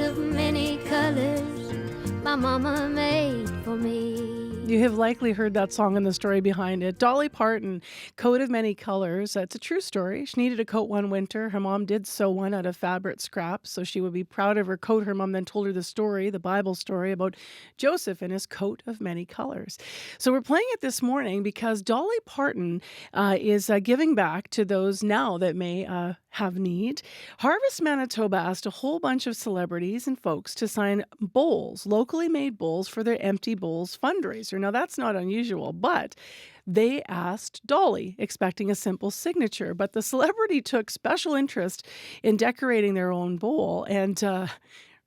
of many colors my mama made for me. You have likely heard that song and the story behind it. Dolly Parton, Coat of Many Colors. It's a true story. She needed a coat one winter. Her mom did sew one out of fabric scraps, so she would be proud of her coat. Her mom then told her the story, the Bible story, about Joseph and his coat of many colors. So we're playing it this morning because Dolly Parton is giving back to those now that may have need. Harvest Manitoba asked a whole bunch of celebrities and folks to sign bowls, locally made bowls, for their Empty Bowls fundraiser. Now, that's not unusual, but they asked Dolly, expecting a simple signature. But the celebrity took special interest in decorating their own bowl and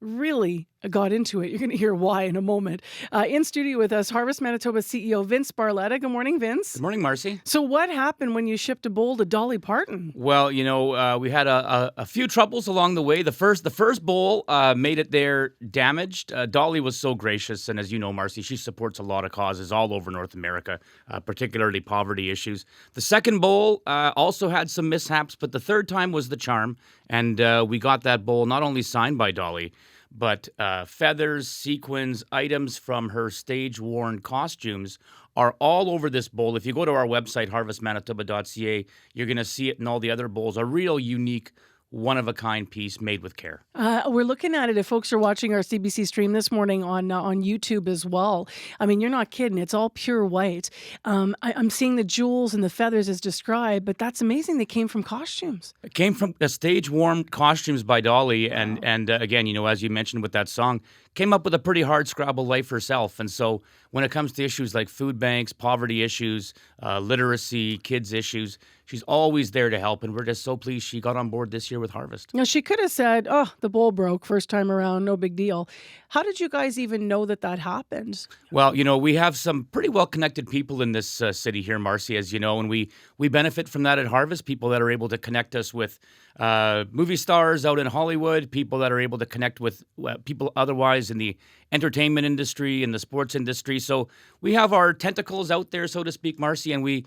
really got into it. You're going to hear why in a moment. In studio with us, Harvest Manitoba CEO Vince Barletta. Good morning, Vince. Good morning, Marcy. So what happened when you shipped a bowl to Dolly Parton? Well, we had a few troubles along the way. The first bowl made it there damaged. Dolly was so gracious, and as you know, Marcy, she supports a lot of causes all over North America, particularly poverty issues. The second bowl also had some mishaps, but the third time was the charm, and we got that bowl not only signed by Dolly, but feathers, sequins, items from her stage-worn costumes are all over this bowl. If you go to our website, harvestmanitoba.ca, you're going to see it in all the other bowls. A real unique, one-of-a-kind piece made with care. We're looking at it. If folks are watching our CBC stream this morning on YouTube as well, I mean, you're not kidding. It's all pure white. I'm seeing the jewels and the feathers as described, but that's amazing. They came from costumes. It came from the stage-worn costumes by Dolly, and again, as you mentioned with that song, came up with a pretty hard scrabble life herself. And so when it comes to issues like food banks, poverty issues, literacy, kids issues, she's always there to help. And we're just so pleased she got on board this year with Harvest. Now, she could have said, oh, the bowl broke first time around, no big deal. How did you guys even know that happened? Well, we have some pretty well-connected people in this city here, Marcy, as you know, and we benefit from that at Harvest, people that are able to connect us with movie stars out in Hollywood, people that are able to connect with people otherwise in the entertainment industry and the sports industry. So we have our tentacles out there, so to speak, Marcy, and we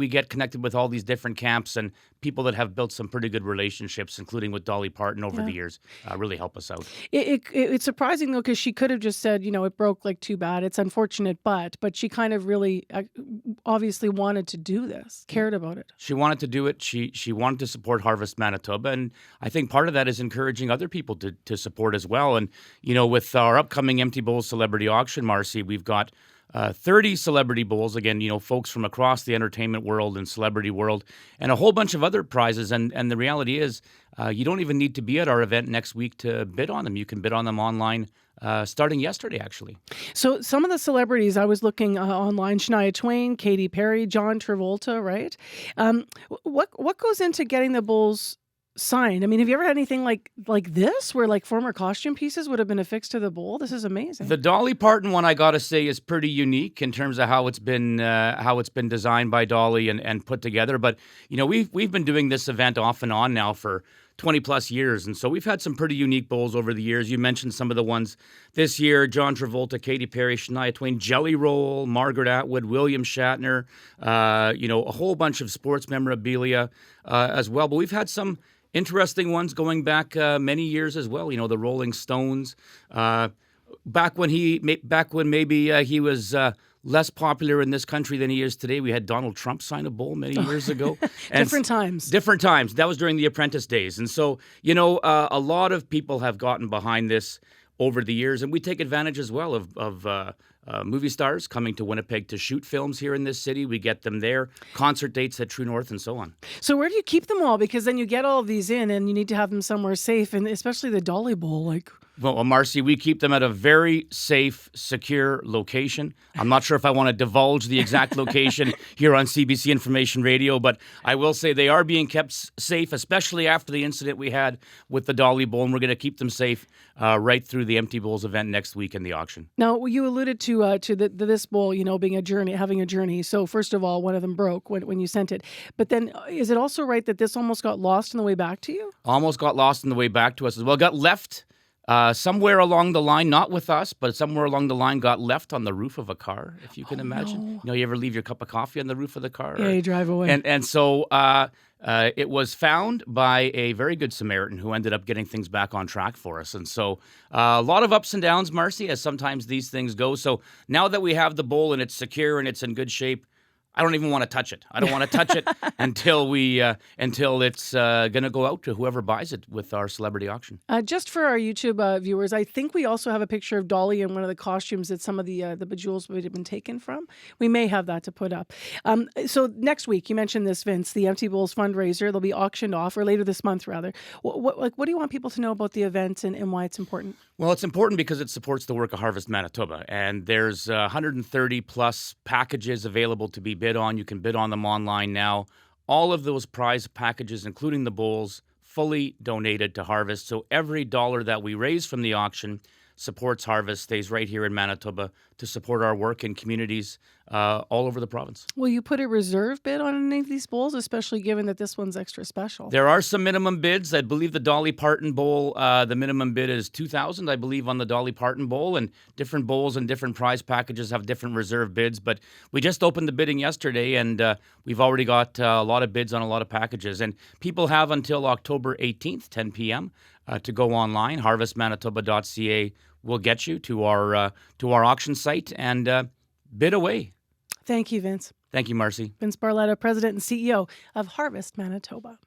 get connected with all these different camps and people that have built some pretty good relationships, including with Dolly Parton over the years, really help us out. It's surprising, though, because she could have just said, it broke, like, too bad. It's unfortunate, but she kind of really obviously wanted to do this, cared about it. She wanted to do it. She wanted to support Harvest Manitoba, and I think part of that is encouraging other people to support as well. And, with our upcoming Empty Bowls Celebrity Auction, Marcy, we've got 30 celebrity bowls, again, folks from across the entertainment world and celebrity world, and a whole bunch of other prizes. And the reality is, you don't even need to be at our event next week to bid on them. You can bid on them online starting yesterday, actually. So some of the celebrities, I was looking online, Shania Twain, Katy Perry, John Travolta, right? What goes into getting the bowls signed? I mean, have you ever had anything like this where like former costume pieces would have been affixed to the bowl? This is amazing. The Dolly Parton one, I got to say, is pretty unique in terms of how it's been designed by Dolly and put together. But we've been doing this event off and on now for 20 plus years, and so we've had some pretty unique bowls over the years. You mentioned some of the ones this year: John Travolta, Katy Perry, Shania Twain, Jelly Roll, Margaret Atwood, William Shatner. A whole bunch of sports memorabilia as well. But we've had some interesting ones going back many years as well. The Rolling Stones. Back when maybe he was less popular in this country than he is today, we had Donald Trump sign a bowl many years ago. Different times. Different times. That was during the Apprentice days. And so, a lot of people have gotten behind this over the years, and we take advantage as well of movie stars coming to Winnipeg to shoot films here in this city. We get them there, concert dates at True North, and so on. So where do you keep them all? Because then you get all of these in, and you need to have them somewhere safe, and especially the Dolly Bowl, Well, Marcy, we keep them at a very safe, secure location. I'm not sure if I want to divulge the exact location here on CBC Information Radio, but I will say they are being kept safe, especially after the incident we had with the Dolly Bowl, and we're going to keep them safe right through the Empty Bowls event next week in the auction. Now, you alluded to this bowl, being a journey, having a journey. So first of all, one of them broke when you sent it. But then is it also right that this almost got lost on the way back to you? Almost got lost on the way back to us as well. Got left somewhere along the line, not with us, but somewhere along the line, got left on the roof of a car. If you can imagine, no. you know, you ever leave your cup of coffee on the roof of the car? Yeah, Or- you drive away. and so it was found by a very good Samaritan who ended up getting things back on track for us. And so a lot of ups and downs, Marcy, as sometimes these things go. So now that we have the bowl and it's secure and it's in good shape, I don't even want to touch it. I don't want to touch it until it's going to go out to whoever buys it with our celebrity auction. Just for our YouTube viewers, I think we also have a picture of Dolly in one of the costumes that some of the bejewels would have been taken from. We may have that to put up. So next week, you mentioned this, Vince, the Empty Bowls fundraiser. They'll be auctioned off, or later this month, rather. What do you want people to know about the event and why it's important? Well, it's important because it supports the work of Harvest Manitoba, and there's 130 plus packages available to be bid on. You can bid on them online now. All of those prize packages, including the bowls, fully donated to Harvest. So every dollar that we raise from the auction supports Harvest, stays right here in Manitoba to support our work in communities all over the province. Will you put a reserve bid on any of these bowls, especially given that this one's extra special? There are some minimum bids. I believe the Dolly Parton bowl, the minimum bid is $2,000, I believe, on the Dolly Parton bowl. And different bowls and different prize packages have different reserve bids. But we just opened the bidding yesterday, and we've already got a lot of bids on a lot of packages. And people have until October 18th, 10 p.m., to go online. Harvestmanitoba.ca will get you to our auction site and bid away. Thank you, Vince. Thank you, Marcy. Vince Barletta, President and CEO of Harvest Manitoba.